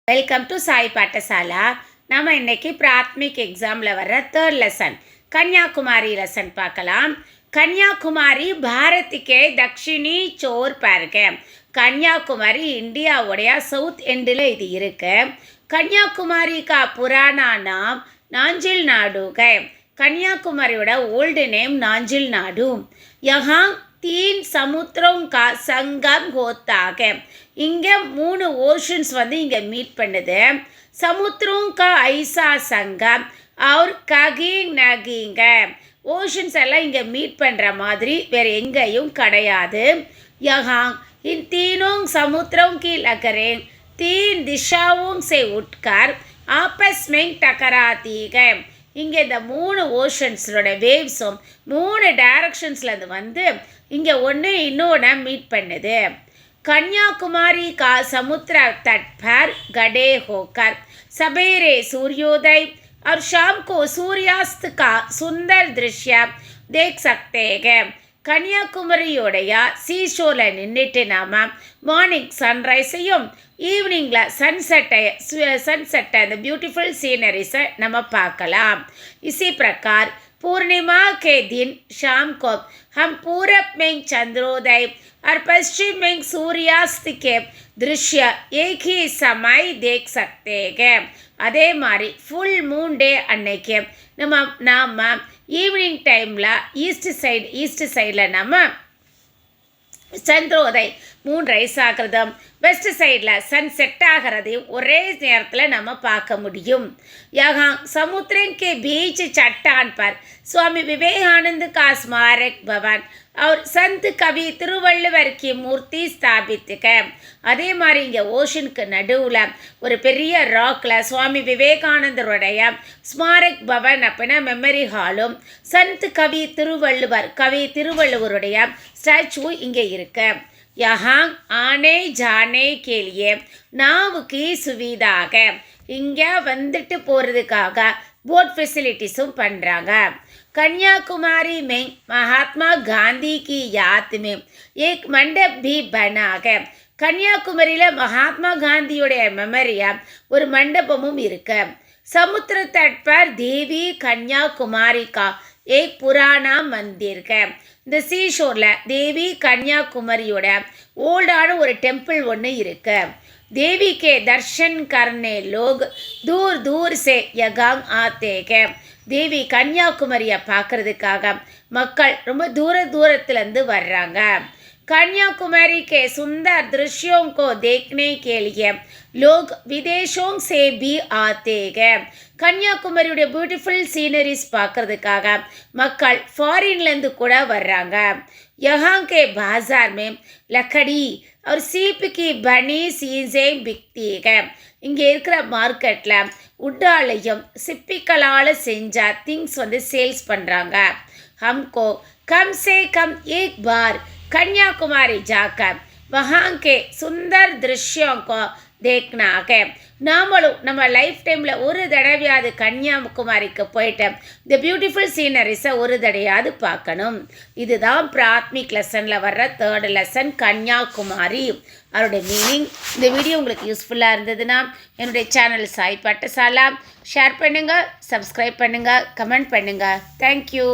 Welcome to Sai பாட்டசாலா. நம்ம இன்னைக்கு பிராத்மிக் எக்ஸாமில் வர்ற தேர்ட் லெசன் கன்னியாகுமரி லெசன் பார்க்கலாம். கன்னியாகுமரி பாரத்துக்கே தக்ஷிணி சோர் பாருங்க. கன்னியாகுமரி இந்தியாவுடைய சவுத் எண்டில் இது இருக்கு. கன்னியாகுமரி கா புராணா நாம் நாஞ்சில் நாடு है. கன்னியாகுமரியோட ஓல்டு நேம் நாஞ்சில் நாடு. யஹா 3 சமுத்திரம் கா சங்கம் होता है. இங்கே 3 ஓஷன்ஸ் இங்கே மீட் பண்ணுது. சமுத்திரம் கா ஐசா சங்கம் और कहीं நகிங்க. ஓஷன்ஸ் எல்லாம் இங்கே மீட் பண்ணுற மாதிரி வேறு எங்கேயும் கிடையாது. யஹா इन तीनों समुद्रों की लहरें 3 दिशाओं से उठकर आपस में टकराती है. இங்கே இந்த 3 ஓஷன்ஸோட வேவ்ஸும் 3 டைரக்ஷன்ஸ்லேருந்து இங்கே ஒன்று இன்னொன்று மீட் பண்ணுது. कन्याकुमारी का समुद्र तट पर गड़े होकर सवेरे सूर्योदय और शाम को सूर्यास्त का सुंदर दृश्य देख सकते हैं. கன்னியாகுமரியோடைய சீஷோரில் நின்றுட்டு நாம் மார்னிங் சன்ரைஸையும் ஈவினிங்கில் சன்செட்டை அந்த பியூட்டிஃபுல் சீனரிஸை நம்ம பார்க்கலாம். इसी प्रकार पूर्णिमा के दिन शाम को हम पूरब में चंद्रोदय और पश्चिम में सूर्यास्त के दृश्य एक ही समय देख सकते हैं. அதே மாதிரி ஃபுல் மூன் டே அன்னைக்கு நாம் ஈவினிங் டைமில் ஈஸ்ட் சைடில் நம்ம சந்திரோதய் மூன் ரைஸ் ஆகிறதும் வெஸ்ட் சைடில் சன் செட் ஆகிறதையும் ஒரே நேரத்தில் நம்ம பார்க்க முடியும். यहाँ समुद्र के बीच चट्टान पर स्वामी विवेकानंद का स्मारक भवन और संत कवि திருவள்ளுவர் की मूर्ति स्थापित है. அதே மாதிரி இங்கே ஓஷனுக்கு நடுவில் ஒரு பெரிய ராக்கில் சுவாமி விவேகானந்தருடைய ஸ்மாரக் பவன் அப்படின்னா மெமரி ஹாலும் சந்த் கவி திருவள்ளுவருடைய ஸ்டாச்சு இங்கே இருக்கு. यहाँ आने जाने के लिए नाव की सुविधा है. இங்கே வந்துட்டு போகிறதுக்காக போட் ஃபெசிலிட்டிஸும் பண்ணுறாங்க. कन्याकुमारी में महात्मा गांधी की याद में एक मंडप भी बना है. கன்னியாகுமரியில் மகாத்மா காந்தியுடைய மெமரியாக ஒரு மண்டபமும் இருக்கு. समुद्र तट पर देवी कन्याकुमारी का एक पुराना मंदिर है. இந்த சீஷோரில் தேவி கன்னியாகுமரியோட ஓல்டான ஒரு டெம்பிள் ஒன்று இருக்கு. देवी के दर्शन करने लोग दूर दूर से यहाँ आते हैं. தேவி கன்னியாகுமரியை பார்க்கறதுக்காக மக்கள் ரொம்ப தூரத்துலேருந்து வர்றாங்க. कन्याकुमारी के सुंदर दृश्यों को देखने के लिए लोग विदेशों से भी आते हैं. கன்னியாகுமரியுடைய பியூட்டிஃபுல் சீனரிஸ் பார்க்கறதுக்காக மக்கள் ஃபாரின்லேருந்து கூட வர்றாங்க. यहाँ के बाजार में लकड़ी और सीप की बनी चीजें बिकती है. இங்கே இருக்கிற மார்க்கெட்டில் உட்டாலையும் சிப்பிக்களால் செஞ்ச திங்ஸ் சேல்ஸ் பண்ணுறாங்க. हमको कम से कम एक बार कन्याकुमारी जाकर वहाँ के सुंदर दृश्यों को देखना है. நாமளும் நம்ம லைஃப் டைமில் ஒரு தடவையாவது கன்னியாகுமரிக்கு போயிட்டு இந்த பியூட்டிஃபுல் சீனரிஸை ஒரு தடையாவது பார்க்கணும். இதுதான் பிராத்மிக் லெசனில் வர்ற தேர்ட் லெசன் கன்னியாகுமரி. அதோடைய மீனிங். இந்த வீடியோ உங்களுக்கு யூஸ்ஃபுல்லாக இருந்ததுன்னா என்னுடைய சேனல் சாய் பாட்டசாலா ஷேர் பண்ணுங்கள், சப்ஸ்கிரைப் பண்ணுங்கள், கமெண்ட் பண்ணுங்கள். தேங்க்யூ.